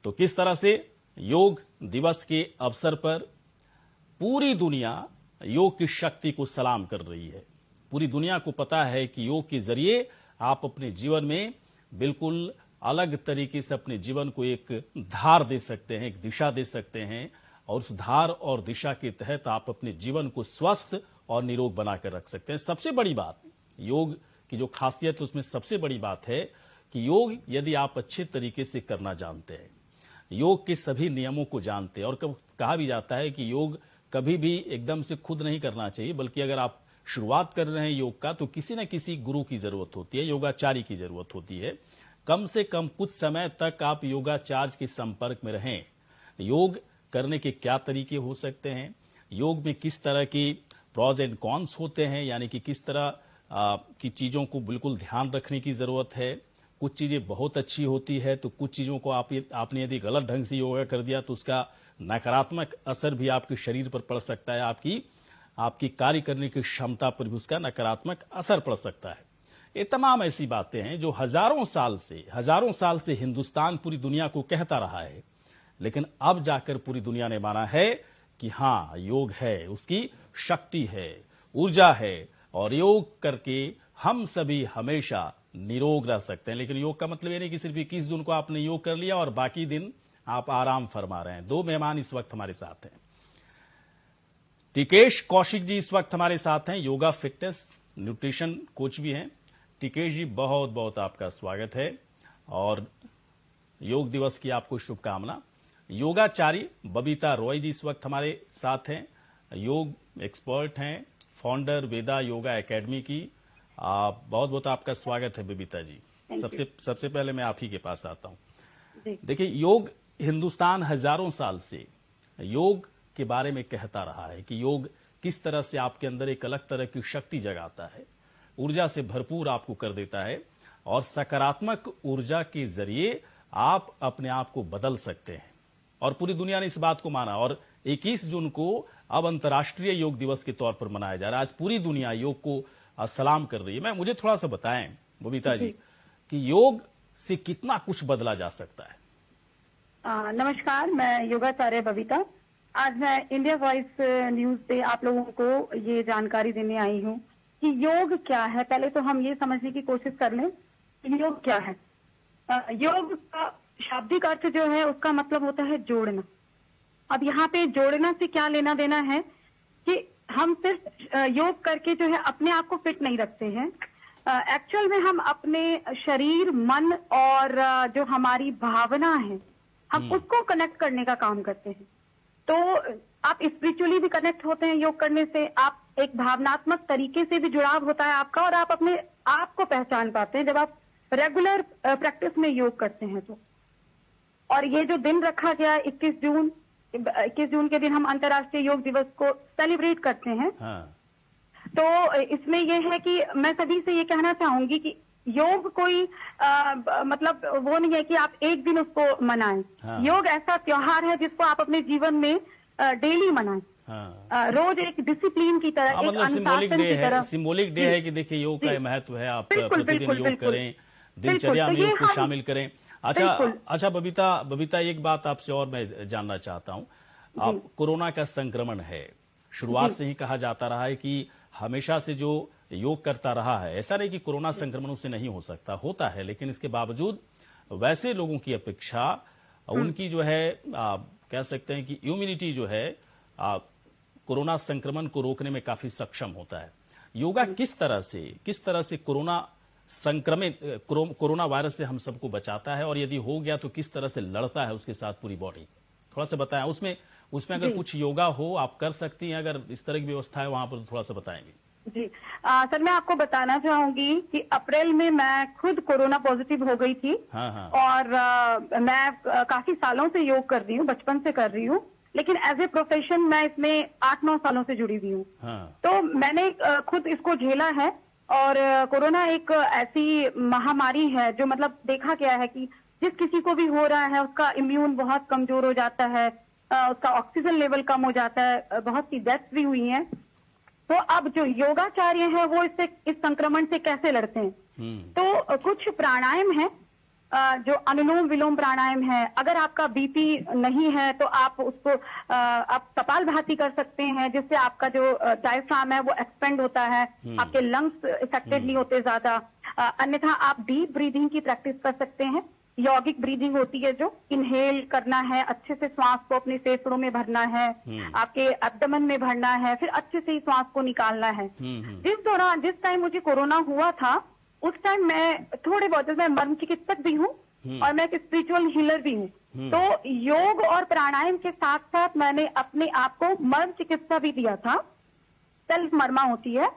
तो किस तरह से योग दिवस के अवसर पर पूरी दुनिया योग की शक्ति को सलाम कर रही है। पूरी दुनिया को पता है कि योग के जरिए आप अपने जीवन में बिल्कुल अलग तरीके से अपने जीवन को एक धार दे सकते हैं, एक दिशा दे सकते हैं, और उस धार और दिशा के तहत आप अपने जीवन को स्वस्थ और निरोग बनाकर रख सकते हैं। सबसे बड़ी बात योग की जो खासियत उसमें सबसे बड़ी बात है कि योग यदि आप अच्छे तरीके से करना जानते हैं, योग के सभी नियमों को जानते हैं, और कहा भी जाता है कि योग कभी भी एकदम से खुद नहीं करना चाहिए, बल्कि अगर आप शुरुआत कर रहे हैं योग का तो किसी न किसी गुरु की जरूरत होती है, योगाचार्य की जरूरत होती है। कम से कम कुछ समय तक आप योगाचार्य के संपर्क में रहें। योग करने के क्या तरीके हो सकते हैं, योग में किस तरह की प्रॉज एंड कॉन्स होते हैं, यानी कि किस तरह की चीजों को बिल्कुल ध्यान रखने की जरूरत है। कुछ चीजें बहुत अच्छी होती है तो कुछ चीजों को आपने यदि गलत ढंग से योगा कर दिया तो उसका नकारात्मक असर भी आपके शरीर पर पड़ सकता है, आपकी कार्य करने की क्षमता पर भी उसका नकारात्मक असर पड़ सकता है। ये तमाम ऐसी बातें हैं जो हजारों साल से हिंदुस्तान पूरी दुनिया को कहता रहा है, लेकिन अब जाकर पूरी दुनिया ने माना है कि हाँ, योग है, उसकी शक्ति है, ऊर्जा है, और योग करके हम सभी हमेशा निरोग रह सकते हैं। लेकिन योग का मतलब ये नहीं कि सिर्फ 21 जून को आपने योग कर लिया और बाकी दिन आप आराम फरमा रहे हैं। दो मेहमान इस वक्त हमारे साथ हैं। टिकेश कौशिक जी इस वक्त हमारे साथ हैं, योगा फिटनेस न्यूट्रिशन कोच भी हैं। टिकेश जी, बहुत बहुत आपका स्वागत है और योग दिवस की आपको शुभकामना। योगाचार्य बबीता रॉय जी इस वक्त हमारे साथ हैं, योग एक्सपर्ट हैं, फाउंडर वेदा योगा एकेडमी की। बहुत बहुत आपका स्वागत है बबीता जी। सबसे पहले मैं आप ही के पास आता हूं। देखिए, योग हिंदुस्तान हजारों साल से योग के बारे में कहता रहा है कि योग किस तरह से आपके अंदर एक अलग तरह की शक्ति जगाता है, ऊर्जा से भरपूर आपको कर देता है, और सकारात्मक ऊर्जा के जरिए आप अपने आप को बदल सकते हैं। और पूरी दुनिया ने इस बात को माना, और 21 जून को अब अंतर्राष्ट्रीय योग दिवस के तौर पर मनाया जा रहा है। आज पूरी दुनिया योग को सलाम कर रही है। मुझे थोड़ा सा बताएं बबीता जी कि योग से कितना कुछ बदला जा सकता है। नमस्कार, मैं योगाचार्य बबीता। आज मैं इंडिया वॉइस न्यूज पे आप लोगों को ये जानकारी देने आई हूँ कि योग क्या है। पहले तो हम ये समझने की कोशिश कर लें कि योग क्या है। योग का शाब्दिक अर्थ जो है उसका मतलब होता है जोड़ना। अब यहाँ पे जोड़ना से क्या लेना देना है कि हम सिर्फ योग करके जो है अपने आप को फिट नहीं रखते हैं। एक्चुअल में हम अपने शरीर, मन और जो हमारी भावना है, हम उसको कनेक्ट करने का काम करते हैं। तो आप स्पिरिचुअली भी कनेक्ट होते हैं योग करने से, आप एक भावनात्मक तरीके से भी जुड़ाव होता है आपका, और आप अपने आप को पहचान पाते हैं जब आप रेगुलर प्रैक्टिस में योग करते हैं तो। और ये जो दिन रखा गया 21 जून के दिन हम अंतर्राष्ट्रीय योग दिवस को सेलिब्रेट करते हैं। हाँ। तो इसमें यह है कि मैं सभी से ये कहना चाहूंगी कि योग कोई मतलब वो नहीं है कि आप एक दिन उसको मनाएं। हाँ। योग ऐसा त्योहार है जिसको आप अपने जीवन में डेली मनाएं। हाँ। रोज एक डिसिप्लिन की तरह, एक अनुशासन की तरह। सिंबॉलिक डे है कि देखिए योग का महत्व है, आप प्रतिदिन योग करें, दिनचर्या में योग को शामिल करें। अच्छा बबीता, एक बात आपसे और मैं जानना चाहता हूं। आप कोरोना का संक्रमण है, शुरुआत से ही कहा जाता रहा है कि हमेशा से जो योग करता रहा है, ऐसा नहीं कि कोरोना संक्रमण से नहीं हो सकता, होता है, लेकिन इसके बावजूद वैसे लोगों की अपेक्षा उनकी जो है कह सकते हैं कि इम्यूनिटी जो है कोरोना संक्रमण को रोकने में काफी सक्षम होता है। योगा किस तरह से कोरोना वायरस से हम सबको बचाता है, और यदि हो गया तो किस तरह से लड़ता है उसके साथ पूरी बॉडी, थोड़ा सा बताएं। उसमें अगर कुछ योगा हो आप कर सकती हैं, अगर इस तरह की व्यवस्था है वहां पर तो थोड़ा सा बताएंगे। जी सर, मैं आपको बताना चाहूंगी कि अप्रैल में मैं खुद कोरोना पॉजिटिव हो गई थी। हाँ हाँ। और मैं काफी सालों से योग कर रही हूँ, बचपन से कर रही हूँ, लेकिन एज ए प्रोफेशन मैं इसमें 8-9 सालों से जुड़ी हुई हूँ। हाँ। तो मैंने खुद इसको झेला है। और कोरोना एक ऐसी महामारी है जो मतलब देखा गया है कि जिस किसी को भी हो रहा है उसका इम्यून बहुत कमजोर हो जाता है, उसका ऑक्सीजन लेवल कम हो जाता है, बहुत सी डेथ्स भी हुई हैं। तो अब जो योगाचार्य हैं वो इस संक्रमण से कैसे लड़ते हैं? तो कुछ प्राणायाम है जो अनुलोम विलोम प्राणायाम है, अगर आपका बीपी नहीं है तो आप उसको आप कपालभाति कर सकते हैं, जिससे आपका जो डायफ्राम है वो एक्सपेंड होता है, आपके लंग्स इफेक्टेड नहीं होते ज्यादा। अन्यथा आप डीप ब्रीदिंग की प्रैक्टिस कर सकते हैं। यौगिक ब्रीदिंग होती है, जो इनहेल करना है, अच्छे से श्वास को अपने फेफड़ों में भरना है, आपके एब्डोमेन में भरना है, फिर अच्छे से ही श्वास को निकालना है। जिस टाइम मुझे कोरोना हुआ था, उस टाइम मैं थोड़े बहुत, मैं मर्म चिकित्सक भी हूँ और मैं एक स्पिरिचुअल हीलर भी हूँ। तो योग और प्राणायाम के साथ साथ मैंने अपने आप को मर्म चिकित्सा भी दिया था, सेल्फ मर्मा होती है,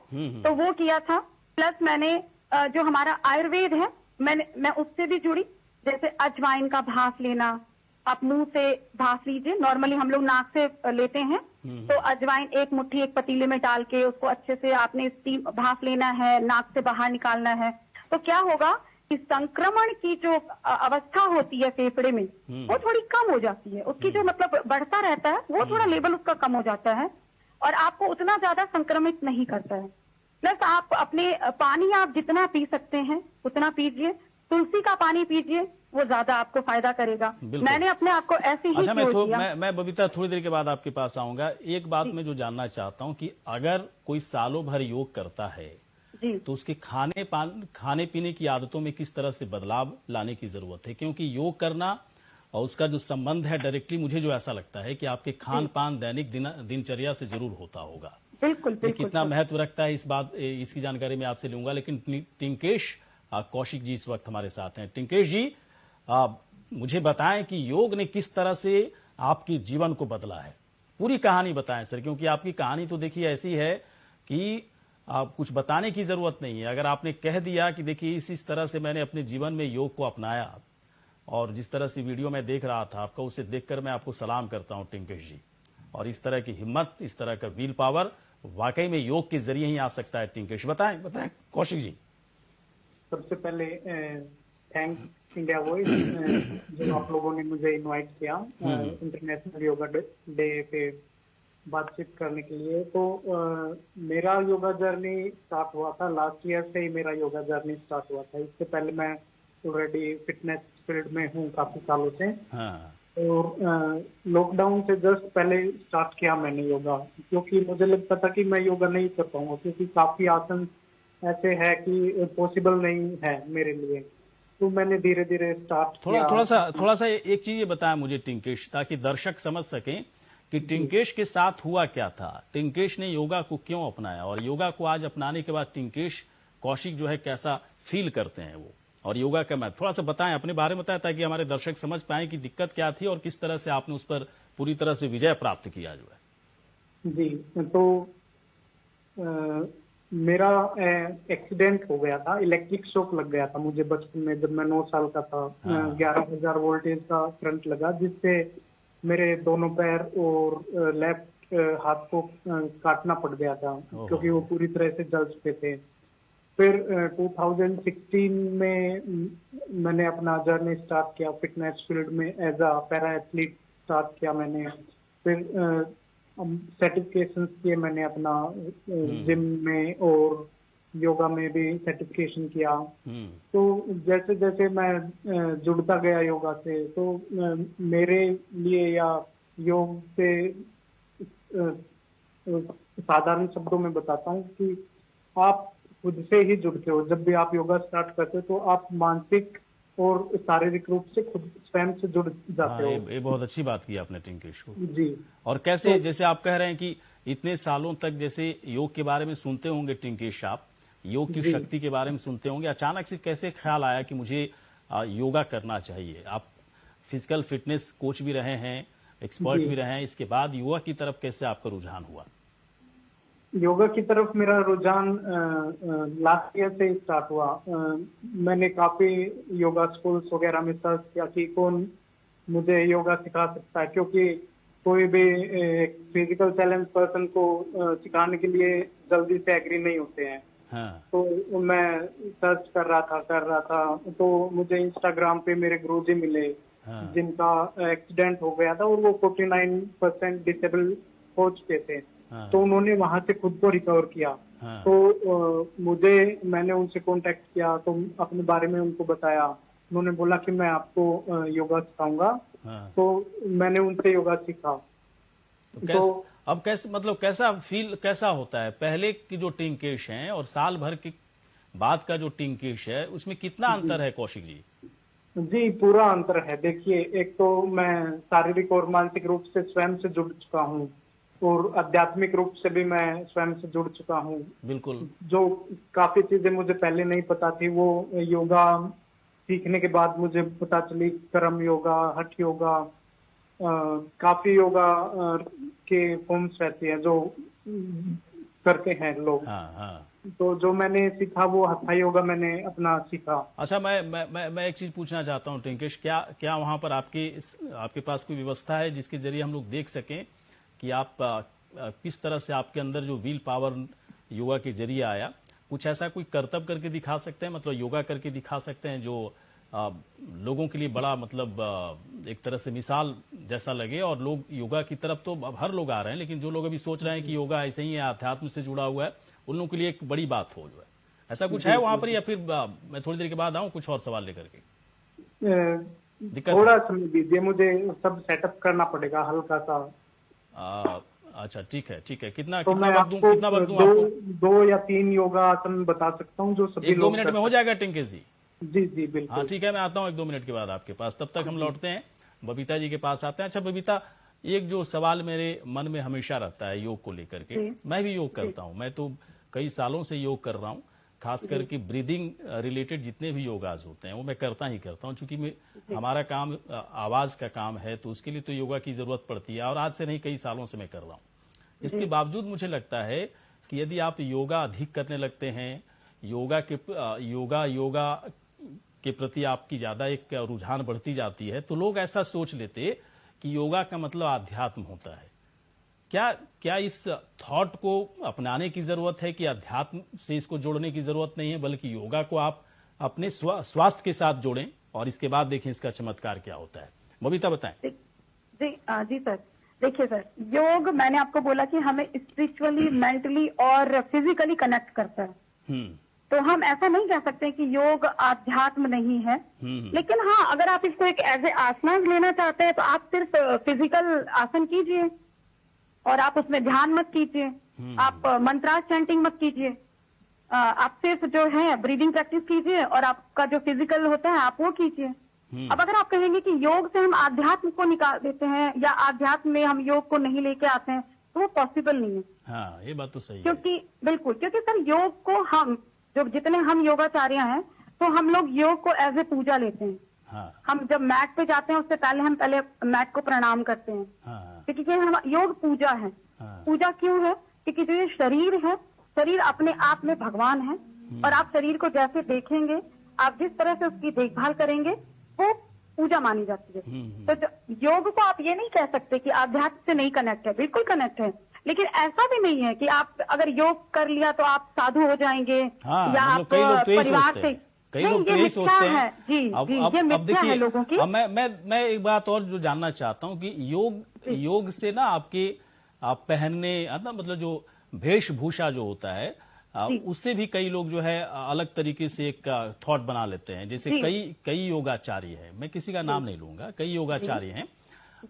तो वो किया था। प्लस मैंने जो हमारा आयुर्वेद है, मैं उससे भी जुड़ी। जैसे अजवाइन का भाप लेना, आप मुंह से भाप लीजिए, नॉर्मली हम लोग नाक से लेते हैं, तो अजवाइन एक मुट्ठी एक पतीले में डाल के उसको अच्छे से आपने स्टीम भाप लेना है, नाक से बाहर निकालना है। तो क्या होगा कि संक्रमण की जो अवस्था होती है फेफड़े में, वो थोड़ी कम हो जाती है, उसकी जो मतलब बढ़ता रहता है, वो थोड़ा लेवल उसका कम हो जाता है और आपको उतना ज्यादा संक्रमित नहीं करता है। प्लस आप अपने पानी आप जितना पी सकते हैं उतना पीजिए, तुलसी का पानी पीजिए, वो ज्यादा आपको फायदा करेगा। मैंने अपने आप को ऐसे ही अच्छा, मैं बबीता थोड़ी देर के बाद आपके पास आऊंगा। एक बात मैं जो जानना चाहता हूं कि अगर कोई सालों भर योग करता है जी, तो उसके खाने पीने की आदतों में किस तरह से बदलाव लाने की जरूरत है? क्योंकि योग करना और उसका जो संबंध है डायरेक्टली, मुझे जो ऐसा लगता है कि आपके खान पान दैनिक दिनचर्या से जरूर होता होगा। बिल्कुल ये कितना महत्व रखता है इसकी जानकारी मैं आपसे लूंगा। लेकिन टिंकेश कौशिक जी इस वक्त हमारे साथ हैं। टिंकेश जी, मुझे बताएं कि योग ने किस तरह से आपके जीवन को बदला है। पूरी कहानी बताएं सर, क्योंकि आपकी कहानी तो देखिए ऐसी है कि आप कुछ बताने की जरूरत नहीं है। अगर आपने कह दिया कि देखिए इस तरह से मैंने अपने जीवन में योग को अपनाया, और जिस तरह से वीडियो में देख रहा था आपका, उसे देखकर मैं आपको सलाम करता हूं टिंकेश जी। और इस तरह की हिम्मत, इस तरह का व्हील पावर वाकई में योग के जरिए ही आ सकता है। टिंकेश बताएं कौशिक जी। सबसे पहले थैंक्स इंडिया वॉइस, जो आप लोगों ने मुझे इनवाइट किया इंटरनेशनल योगा डे पे बातचीत करने के लिए। तो मेरा योगा जर्नी स्टार्ट हुआ था लास्ट ईयर से ही। मेरा योगा जर्नी स्टार्ट हुआ था। इससे पहले मैं ऑलरेडी फिटनेस फील्ड में हूँ काफी सालों से। और लॉकडाउन से जस्ट पहले स्टार्ट किया मैंने योगा, क्योंकि मुझे लगता था कि मैं योगा नहीं कर पाऊंगा, क्योंकि काफी आसन ऐसे है कि पॉसिबल नहीं है मेरे लिए। तो मैंने धीरे धीरे स्टार्ट किया। थोड़ा सा एक चीज ये बताएं मुझे टिंकेश, ताकि दर्शक समझ सकें कि टिंकेश के साथ हुआ क्या था। टिंकेश ने योगा को क्यों अपनाया, और योगा को आज अपनाने के बाद टिंकेश कौशिक जो है कैसा फील करते हैं वो, और योगा का मैं थोड़ा सा बताएं, अपने बारे में बताएं, ताकि हमारे दर्शक समझ पाए कि दिक्कत क्या थी और किस तरह से आपने उस पर पूरी तरह से विजय प्राप्त किया जो है। जी, तो मेरा एक्सीडेंट हो गया था, इलेक्ट्रिक शॉक लग गया था मुझे बचपन में, जब मैं 9 साल का था। 11,000 वोल्टेज का करंट लगा, जिससे मेरे दोनों पैर और लेफ्ट हाथ को काटना पड़ गया था, क्योंकि वो पूरी तरह से जल चुके थे। फिर 2016 में मैंने अपना जर्नी स्टार्ट किया फिटनेस फील्ड में, as a para athlete start किया मैंने। फिर सर्टिफिकेशन किए मैंने अपना जिम में, और योगा में भी सर्टिफिकेशन किया। तो जैसे जैसे मैं जुड़ता गया योगा से, तो मेरे लिए या योग से साधारण शब्दों में बताता हूँ कि आप खुद से ही जुड़ते हो। जब भी आप योगा स्टार्ट करते हो तो आप मानसिक और शारीरिक रूप से खुद स्वयं से जुड़ जाते हो। ये बहुत अच्छी बात की आपने टिंकेश को जी। और कैसे तो, जैसे आप कह रहे हैं कि इतने सालों तक जैसे योग के बारे में सुनते होंगे टिंकेश, आप योग की शक्ति के बारे में सुनते होंगे, अचानक से कैसे ख्याल आया कि मुझे योगा करना चाहिए? आप फिजिकल फिटनेस कोच भी रहे हैं, एक्सपर्ट भी रहे हैं, इसके बाद योगा की तरफ कैसे आपका रुझान हुआ? योगा की तरफ मेरा रुझान लास्ट ईयर से स्टार्ट हुआ। मैंने काफी योगा स्कूल्स वगैरह में सर्च किया कि कौन मुझे योगा सिखा सकता है, क्योंकि कोई भी फिजिकल चैलेंज पर्सन को सिखाने के लिए जल्दी से एग्री नहीं होते हैं। तो मैं सर्च कर रहा था, तो मुझे इंस्टाग्राम पे मेरे गुरुजी मिले, जिनका एक्सीडेंट हो गया था और वो 49% डिसेबल हो चुके थे। तो उन्होंने वहां से खुद को रिकवर किया। तो मैंने उनसे कांटेक्ट किया, तो अपने बारे में उनको बताया। उन्होंने बोला कि मैं आपको योगा सिखाऊंगा। हाँ। तो मैंने उनसे योगा सीखा। तो अब कैसे, मतलब कैसा फील, कैसा होता है पहले की जो टिंकेश हैं और साल भर के बाद का जो टिंकेश है, उसमें कितना अंतर है कौशिक जी? जी, पूरा अंतर है। देखिए, एक तो मैं शारीरिक और मानसिक रूप से स्वयं से जुड़ चुका हूँ और आध्यात्मिक रूप से भी मैं स्वयं से जुड़ चुका हूँ। बिल्कुल। जो काफी चीजें मुझे पहले नहीं पता थी, वो योगा सीखने के बाद मुझे पता चली। कर्म योगा, हठ योगा, काफी योगा के फॉर्म्स रहती है जो करते हैं लोग। हाँ हाँ। तो जो मैंने सीखा वो हथा योगा मैंने अपना सीखा। अच्छा, मैं एक चीज पूछना चाहता हूँ टिंकेश, क्या वहां पर आपके पास कोई व्यवस्था है जिसके जरिए हम लोग देख सकें कि आप किस तरह से आपके अंदर जो व्हील पावर योगा के जरिए आया? कुछ ऐसा कोई करतब करके दिखा सकते हैं, मतलब योगा करके दिखा सकते हैं जो लोगों के लिए बड़ा, मतलब एक तरह से मिसाल जैसा लगे, और लोग योगा की तरफ तो अब हर लोग आ रहे हैं, लेकिन जो लोग अभी सोच रहे हैं कि योगा ऐसे ही है, अध्यात्म से जुड़ा हुआ है, उन लोगों के लिए एक बड़ी बात हो जो है, ऐसा कुछ है वहां पर? या फिर मैं थोड़ी देर के बाद आऊं कुछ और सवाल लेकर के? दिक्कत थोड़ा समय दीजिए, मुझे सब सेटअप करना पड़ेगा हल्का सा। अच्छा, ठीक है ठीक है। कितना तो कितना मैं वक्त दूं, आपको कितना वक्त दूं आपको? 2 या 3 योगा आसन बता सकता हूँ जो सभी 1-2 लोग मिनट में हो जाएगा टिंकेश जी? जी जी बिल्कुल। हाँ ठीक है, मैं आता हूँ 1-2 मिनट के बाद आपके पास। तब तक हम लौटते हैं बबीता जी के पास आते हैं। अच्छा बबीता, एक जो सवाल मेरे मन में हमेशा रहता है योग को लेकर के, मैं भी योग करता हूँ, मैं तो कई सालों से योग कर रहा हूँ, खास करके ब्रीदिंग रिलेटेड जितने भी योगाज होते हैं वो मैं करता ही करता हूँ, चूंकि हमारा काम आवाज का काम है, तो उसके लिए तो योगा की जरूरत पड़ती है, और आज से नहीं कई सालों से मैं कर रहा हूँ। इसके बावजूद मुझे लगता है कि यदि आप योगा अधिक करने लगते हैं, योगा के प्रति आपकी ज्यादा एक रुझान बढ़ती जाती है, तो लोग ऐसा सोच लेते कि योगा का मतलब आध्यात्म होता है। क्या इस थॉट को अपनाने की जरूरत है कि अध्यात्म से इसको जोड़ने की जरूरत नहीं है, बल्कि योगा को आप अपने स्वास्थ्य के साथ जोड़ें, और इसके बाद देखें इसका चमत्कार क्या होता है? बबीता बताएं। जी सर, देखिए सर, योग मैंने आपको बोला कि हमें स्पिरिचुअली, मेंटली और फिजिकली कनेक्ट करता है। तो हम ऐसा नहीं कह सकते कि योग आध्यात्म नहीं है, लेकिन हाँ, अगर आप इसको एक एज ए आसना लेना चाहते हैं तो आप सिर्फ फिजिकल आसन कीजिए और आप उसमें ध्यान मत कीजिए, आप मंत्रा चैंटिंग मत कीजिए, आप सिर्फ जो है ब्रीदिंग प्रैक्टिस कीजिए, और आपका जो फिजिकल होता है आप वो कीजिए। अब अगर आप कहेंगे कि योग से हम आध्यात्म को निकाल देते हैं या आध्यात्म में हम योग को नहीं लेके आते हैं, तो वो पॉसिबल नहीं है। हाँ, ये बात तो सही है। क्योंकि बिल्कुल, क्योंकि सर योग को हम जितने हम योगाचार्य हैं, तो हम लोग योग को एज ए पूजा लेते हैं। हाँ। हम जब मैट पे जाते हैं उससे पहले हम मैट को प्रणाम करते हैं। हाँ। क्योंकि हम योग पूजा है। हाँ। पूजा क्यों है? क्योंकि जो ये शरीर है, शरीर अपने आप में भगवान है, और आप शरीर को जैसे देखेंगे, आप जिस तरह से उसकी देखभाल करेंगे, वो पूजा मानी जाती है। तो योग को आप ये नहीं कह सकते कि आध्यात्म से नहीं कनेक्ट है, बिल्कुल कनेक्ट है, लेकिन ऐसा भी नहीं है कि आप अगर योग कर लिया तो आप साधु हो जाएंगे। हाँ, या मतलब आप कई लोग तो यही परिवार सोचते से, हैं, कई लोग तो यही सोचते हैं। जी, ये मिथ्या है लोगों की। अब मैं एक बात और जो जानना चाहता हूँ कि योग से ना आप पहनने, मतलब जो वेशभूषा जो होता है, उससे भी कई लोग जो है अलग तरीके से एक थॉट बना लेते हैं। जैसे कई योगाचार्य हैं, मैं किसी का नाम नहीं लूंगा, कई योगाचार्य हैं,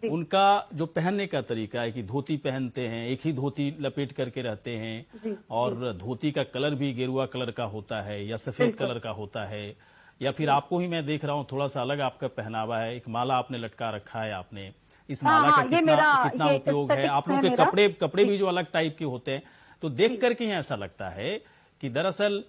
उनका जो पहनने का तरीका है कि धोती पहनते हैं, एक ही धोती लपेट करके रहते हैं, और धोती का कलर भी गेरुआ कलर का होता है या सफेद कलर का होता है, या फिर आपको ही मैं देख रहा हूँ थोड़ा सा अलग आपका पहनावा है, एक माला आपने लटका रखा है, आपने इस माला का कितना उपयोग है, आप लोगों के कपड़े भी जो अलग टाइप के होते हैं, तो देख करके ही ऐसा लगता है कि दरअसल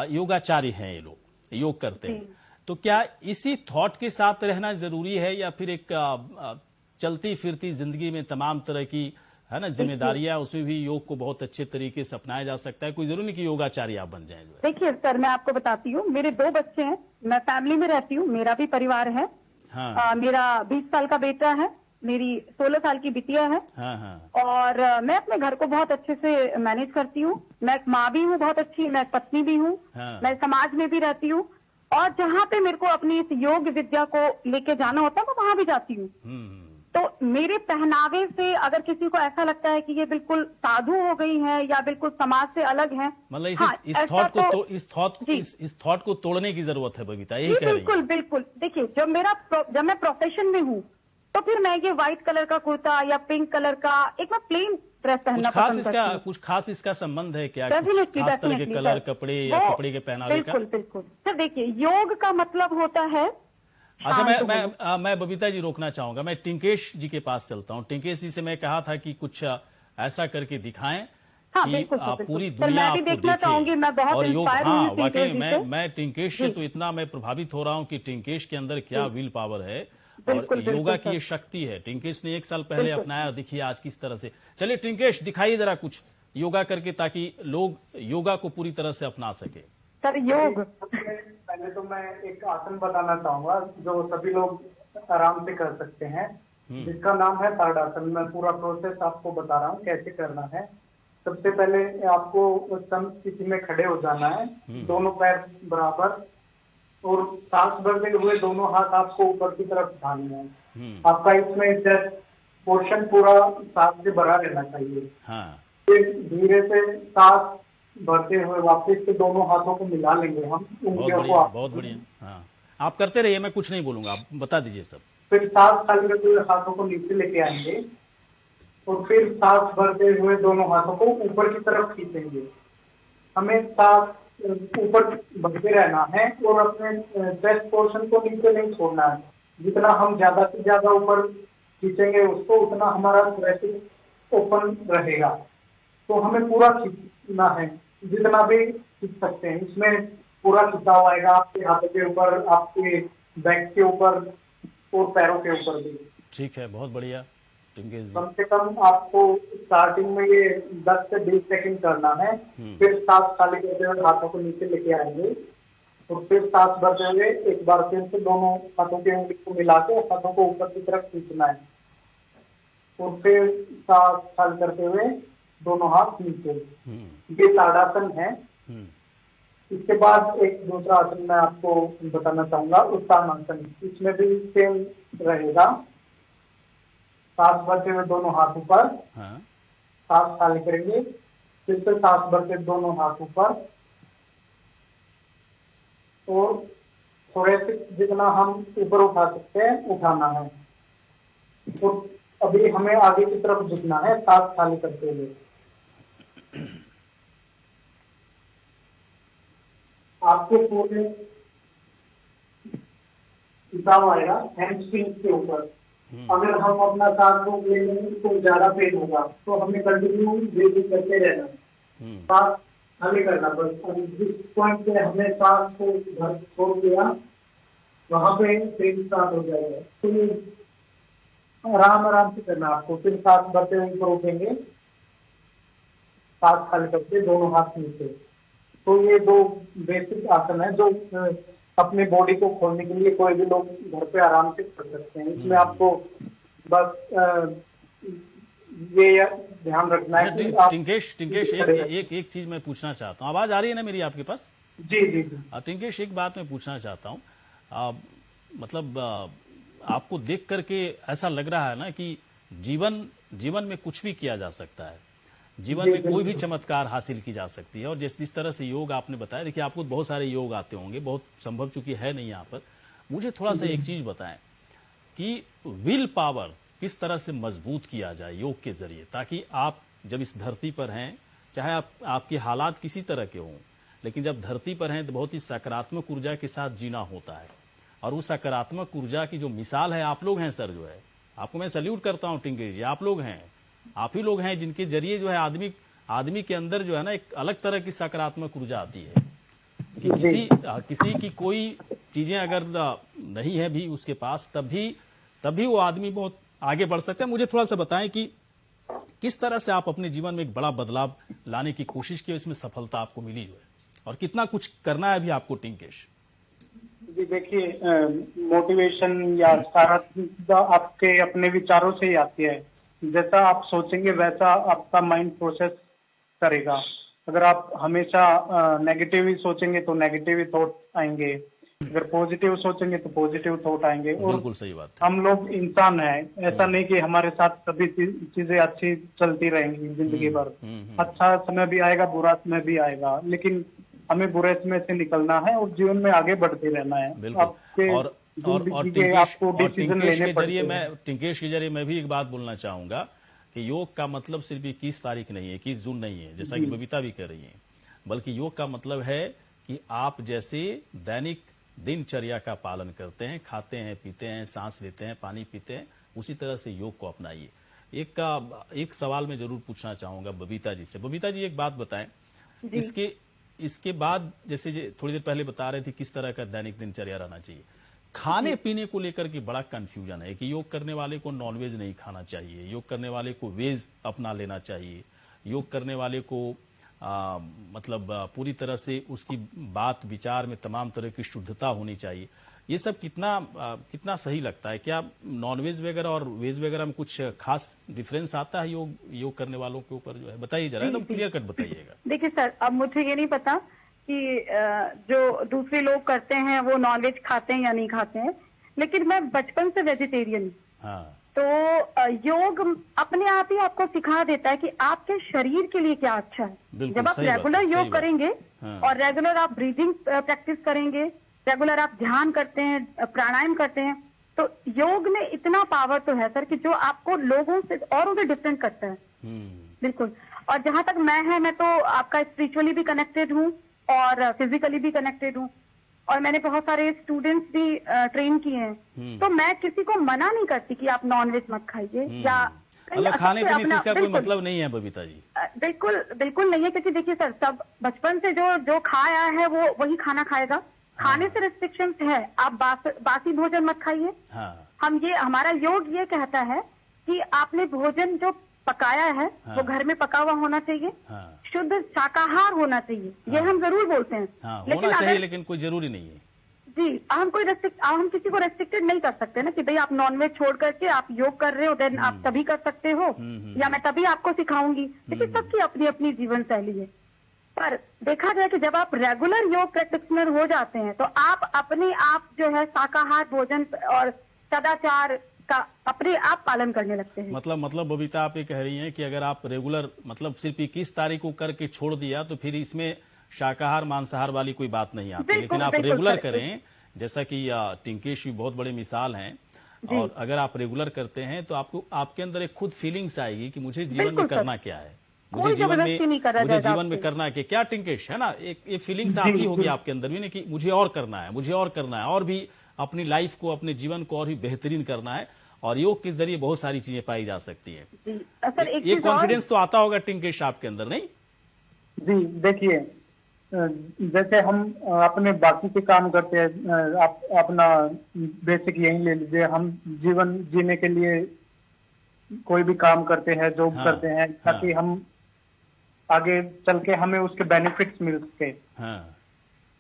योगाचार्य हैं ये लोग, योग करते हैं। तो क्या इसी थॉट के साथ रहना जरूरी है, या फिर एक चलती फिरती जिंदगी में तमाम तरह की है ना जिम्मेदारियां, उसमें भी योग को बहुत अच्छे तरीके से अपनाया जा सकता है? कोई जरूरी नहीं कि योगाचार्य आप बन जाएं। देखिए सर, मैं आपको बताती हूँ, मेरे 2 बच्चे हैं, मैं फैमिली में रहती हूँ, मेरा भी परिवार है। हाँ। मेरा 20 साल का बेटा है, मेरी 16 साल की बिटिया है। हाँ हाँ। और मैं अपने घर को बहुत अच्छे से मैनेज करती हूँ। मैं एक माँ भी हूँ बहुत अच्छी, मैं एक पत्नी भी हूँ। हाँ। मैं समाज में भी रहती हूँ, और जहाँ पे मेरे को अपनी इस योग विद्या को लेके जाना होता है मैं वहां भी जाती हूँ। तो मेरे पहनावे से अगर किसी को ऐसा लगता है कि ये बिल्कुल साधु हो गई है या बिल्कुल समाज से अलग है, मतलब इस ऐसा थॉट को तो- तो इस थॉट को तोड़ने की जरूरत है बबीता, यही जी कह रही बिल्कुल है। बिल्कुल। देखिए, जब मैं प्रोफेशन में हूँ तो फिर मैं ये व्हाइट कलर का कुर्ता या पिंक कलर का एक मैं प्लेन ड्रेस पहनना पसंद करती हूँ। कुछ खास इसका संबंध है क्या? कुछ डेफिनेटली खास तरह के डेफिनेटली कलर, सर। कपड़े या वो कपड़े के पहनावे का? बिल्कुल बिल्कुल सर। देखिए, योग का मतलब होता है अच्छा, शांत होना। मैं बबीता जी रोकना चाहूंगा, मैं टिंकेश जी के पास चलता हूं। टिंकेश जी से मैं कहा था कि कुछ ऐसा करके दिखाएं हाँ, कि बिल्कुल सर, आप बिल्कुल। पूरी सर, दुनिया मैं भी आपको देखना चाहूंगी, देखे मैं बहुत और योग। इंस्पायर हुई हाँ, हूँ टिंकेश वाकई जी से। मैं टिंकेश से जी। तो इतना मैं प्रभावित हो रहा हूं कि टिंकेश के अंदर क्या विल पावर है और बिल्कुल, बिल्कुल, योगा की सर। ये शक्ति है। टिंकेश ने 1 साल पहले बिल्कुल। अपनाया, देखिए आज किस तरह से। चलिए टिंकेश, दिखाइए जरा कुछ योगा करके, ताकि लोग योगा को पूरी तरह से अपना सके। सर, योग पहले तो मैं एक आसन बताना चाहूंगा जो सभी लोग आराम से कर सकते हैं, जिसका नाम है ताड़ासन। मैं पूरा प्रोसेस आपको बता रहा हूँ कैसे करना है। सबसे पहले आपको सम स्थिति में खड़े हो जाना है, दोनों पैर बराबर, और सांस भरते हुए दोनों हाथ आपको ऊपर की तरफ उठाने हैं। आपका इसमें चेस्ट पोर्शन पूरा सांस से भरा रहना चाहिए। हाँ, फिर धीरे से सांस भरते हुए वापस से दोनों हाथों को मिला लेंगे हम बहुत उंगलियों बढ़िया, को। बहुत बढ़िया। हाँ, आप करते रहिए, मैं कुछ नहीं बोलूंगा, आप बता दीजिए सब। फिर सांस खाली करते हुए हाथों को नीचे लेके आएंगे और फिर सांस भरते हुए दोनों हाथों को ऊपर की तरफ खींचेंगे। हमें सांस ऊपर भरते रहना है और अपने चेस्ट पोर्शन को नीचे नहीं छोड़ना है। जितना हम ज्यादा से ज्यादा ऊपर खींचेंगे उसको, उतना हमारा थोरेसिक ओपन रहेगा। तो हमें पूरा खींचना है, जितना भी खींच सकते हैं। इसमें पूरा खिंचाव आएगा आपके हाथों के ऊपर, आपके बैक के ऊपर और पैरों के ऊपर भी। ठीक है, बहुत बढ़िया टिंकेश जी। कम से कम आपको स्टार्टिंग में ये 10 से 20 सेकंड करना है। फिर सांस खाली करते हुए हाथों को नीचे लेके आएंगे और फिर सांस भरते हुए एक बार फिर से दोनों हाथों की उंगली को मिला के हाथों को ऊपर की तरफ खींचना है और फिर सांस खाली करते हुए दोनों हाथ नीचे। ये ताड़ासन है। इसके बाद एक दूसरा आसन मैं आपको बताना चाहूंगा, उत्तानासन। इसमें भी सेम रहेगा। सांस भरते हुए दोनों हाथ ऊपर, हाँ, सांस खाली करेंगे, फिर से सांस भरते दोनों हाथ ऊपर और थोड़े से जितना हम ऊपर उठा सकते हैं उठाना है। तो अभी हमें आगे की तरफ झुकना है सांस खाली करते हुए। आपके पूरे खिंचाव आएगा हैमस्ट्रिंग के ऊपर। अगर हम अपना सांस को लेंगे तो ज्यादा पेन होगा, तो हमें कंटिन्यू ब्रीथिंग करते रहना, सांस खाली करना। बस जिस पॉइंट पे हमने सांस को घर छोड़ दिया वहां पे पेन स्टार्ट हो जाएगा। तो ये आराम आराम से करना आपको। फिर सांस भरते हुए ऊपर उठेंगे, सांस खाली करके दोनों हाथ नीचे। तो ये 2 बेसिक आसन है जो अपनी बॉडी को खोलने के लिए कोई भी लोग घर पे आराम से कर सकते हैं। इसमें आपको बस ये ध्यान रखना है कि आप टिंकेश एक चीज मैं पूछना चाहता हूँ। आवाज आ रही है ना मेरी आपके पास? जी जी जी। टिंकेश, एक बात मैं पूछना चाहता हूँ। मतलब आपको देख करके ऐसा लग रहा है ना कि जीवन में कुछ भी किया जा सकता है, जीवन में कोई भी चमत्कार हासिल की जा सकती है। और जिस तरह से योग आपने बताया, देखिए आपको बहुत सारे योग आते होंगे, बहुत संभव चूंकि है नहीं यहाँ पर। मुझे थोड़ा सा एक चीज बताएं कि विल पावर किस तरह से मजबूत किया जाए योग के जरिए, ताकि आप जब इस धरती पर हैं, चाहे आपके हालात किसी तरह के हों, लेकिन जब धरती पर हैं तो बहुत ही सकारात्मक ऊर्जा के साथ जीना होता है। और उस सकारात्मक ऊर्जा की जो मिसाल है आप लोग हैं सर। जो है, आपको मैं सैल्यूट करता हूं टिंकेश जी, आप लोग हैं, आप ही लोग हैं जिनके जरिए जो है आदमी के अंदर जो है ना एक अलग तरह की सकारात्मक ऊर्जा आती है कि किसी की कोई चीजें अगर नहीं है भी उसके पास, तभी वो आदमी बहुत आगे बढ़ सकता है। मुझे थोड़ा सा बताएं कि किस तरह से आप अपने जीवन में एक बड़ा बदलाव लाने की कोशिश की, इसमें सफलता आपको मिली जो है, और कितना कुछ करना है अभी आपको टिंकेश? जी देखिए, मोटिवेशन या सकारात्मकता आपके अपने विचारों से ही आती है। जैसा आप सोचेंगे वैसा आपका माइंड प्रोसेस करेगा। अगर आप हमेशा नेगेटिव ही सोचेंगे तो नेगेटिव ही थॉट आएंगे। अगर पॉजिटिव सोचेंगे तो पॉजिटिव थॉट आएंगे। और बिल्कुल सही बात है। हम लोग इंसान हैं, ऐसा नहीं कि हमारे साथ सभी चीजें अच्छी चलती रहेंगी जिंदगी भर। अच्छा समय भी आएगा, बुरा समय भी आएगा, लेकिन हमें बुरे समय से निकलना है और जीवन में आगे बढ़ते रहना है। बिल्कुल। और आपको डिसीजन लेने पड़ते हैं। टिंकेश के जरिए मैं भी एक बात बोलना चाहूंगा कि योग का मतलब सिर्फ 21 तारीख नहीं है, 21 जून नहीं है, जैसा कि बबीता भी कह रही है, बल्कि योग का मतलब है कि आप जैसे दैनिक दिनचर्या का पालन करते हैं, खाते हैं, पीते हैं, सांस लेते हैं, पानी पीते हैं, उसी तरह से योग को अपनाइए। एक सवाल मैं जरूर पूछना चाहूंगा बबीता जी से। बबीता जी एक बात बताएं, इसके बाद जैसे थोड़ी देर पहले बता रहे थे किस तरह का दैनिक दिनचर्या रहना चाहिए, खाने पीने को लेकर के बड़ा कंफ्यूजन है कि योग करने वाले को नॉनवेज नहीं खाना चाहिए, योग करने वाले को वेज अपना लेना चाहिए, योग करने वाले को मतलब पूरी तरह से उसकी बात विचार में तमाम तरह की शुद्धता होनी चाहिए। ये सब कितना सही लगता है? क्या नॉनवेज वगैरह और वेज वगैरह में कुछ खास डिफरेंस आता है योग करने वालों के ऊपर? जो है बताइए जरा, एकदम क्लियर कट बताइएगा। देखिए सर, अब मुझे ये नहीं पता कि जो दूसरे लोग करते हैं वो नॉनवेज खाते हैं या नहीं खाते हैं, लेकिन मैं बचपन से वेजिटेरियन। हाँ। तो योग अपने आप ही आपको सिखा देता है कि आपके शरीर के लिए क्या अच्छा है। जब आप रेगुलर योग करेंगे और रेगुलर आप ब्रीदिंग प्रैक्टिस करेंगे, रेगुलर आप ध्यान करते हैं, प्राणायाम करते हैं, तो योग में इतना पावर तो है सर कि जो आपको लोगों से औरों से डिफरेंट करता है। बिल्कुल। और जहां तक मैं तो आपका स्पिरिचुअली भी कनेक्टेड हूँ और फिजिकली भी कनेक्टेड हूँ, और मैंने बहुत सारे स्टूडेंट्स भी ट्रेन किए हैं। तो मैं किसी को मना नहीं करती कि आप नॉनवेज मत खाइए या मतलब खाने पीने से इसका कोई मतलब नहीं है बबीता जी? बिल्कुल नहीं है, क्योंकि देखिए सर, सब बचपन से जो खाया है वो वही खाना खाएगा। खाने से रेस्ट्रिक्शंस है, आप बासी भोजन मत खाइए। हमारा योग ये कहता है कि आपने भोजन जो पकाया है वो घर में पका हुआ होना चाहिए, शुद्ध शाकाहार होना चाहिए। ये हम जरूर बोलते हैं, होना चाहिए, लेकिन कोई जरूरी नहीं है जी। हम किसी को रेस्ट्रिक्टेड नहीं कर सकते ना कि भाई आप नॉनवेज छोड़ करके आप योग कर रहे हो, देन आप तभी कर सकते हो या मैं तभी आपको सिखाऊंगी। देखिए सबकी अपनी अपनी जीवन शैली है, पर देखा जाए कि जब आप रेगुलर योग प्रैक्टिशनर हो जाते हैं तो आप अपने आप जो है शाकाहार भोजन और सदाचार का अपने आप पालन करने लगते हैं। मतलब बबीता आप ये कह रही हैं कि अगर आप रेगुलर मतलब सिर्फ 21 तारीख को करके छोड़ दिया तो फिर इसमें शाकाहार मांसाहार वाली कोई बात नहीं आती, लेकिन आप रेगुलर करें, जैसा कि टिंकेश भी बहुत बड़े मिसाल हैं, और अगर आप रेगुलर करते हैं तो आपको आपके अंदर एक खुद फीलिंग्स आएगी कि मुझे जीवन में करना क्या है, मुझे जीवन में करना है क्या टिंकेश, है ना? एक ये फीलिंग्स आपकी होगी आपके अंदर भी, कि मुझे और करना है और भी अपनी लाइफ को, अपने जीवन को और भी बेहतरीन करना है, और योग के जरिए बहुत सारी चीजें पाई जा सकती है। ये कॉन्फिडेंस तो आता होगा टिंकेश आपके अंदर, नहीं? जी देखिए, जैसे हम अपने बाकी के काम करते हैं, अपना बेसिक यही ले लीजिए, हम जीवन जीने के लिए कोई भी काम करते हैं, जॉब करते हैं, ताकि हम आगे चल के हमें उसके बेनिफिट्स मिल सके।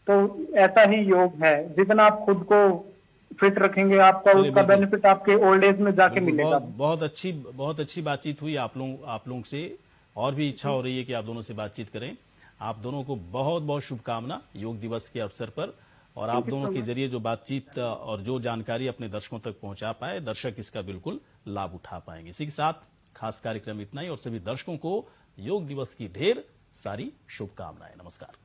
तो ऐसा ही योग है, जितना आप खुद को फिट रखेंगे आपका उसका बेनिफिट आपके ओल्ड एज में जाके मिलेगा। बहुत अच्छी बातचीत हुई आप लोगों से, और भी इच्छा हो रही है कि आप दोनों से बातचीत करें। आप दोनों को बहुत बहुत शुभकामना योग दिवस के अवसर पर, और आप दोनों के जरिए जो बातचीत और जो जानकारी अपने दर्शकों तक पहुंचा पाए, दर्शक इसका बिल्कुल लाभ उठा पाएंगे। इसी के साथ खास कार्यक्रम इतना ही, और सभी दर्शकों को योग दिवस की ढेर सारी शुभकामनाएं। नमस्कार।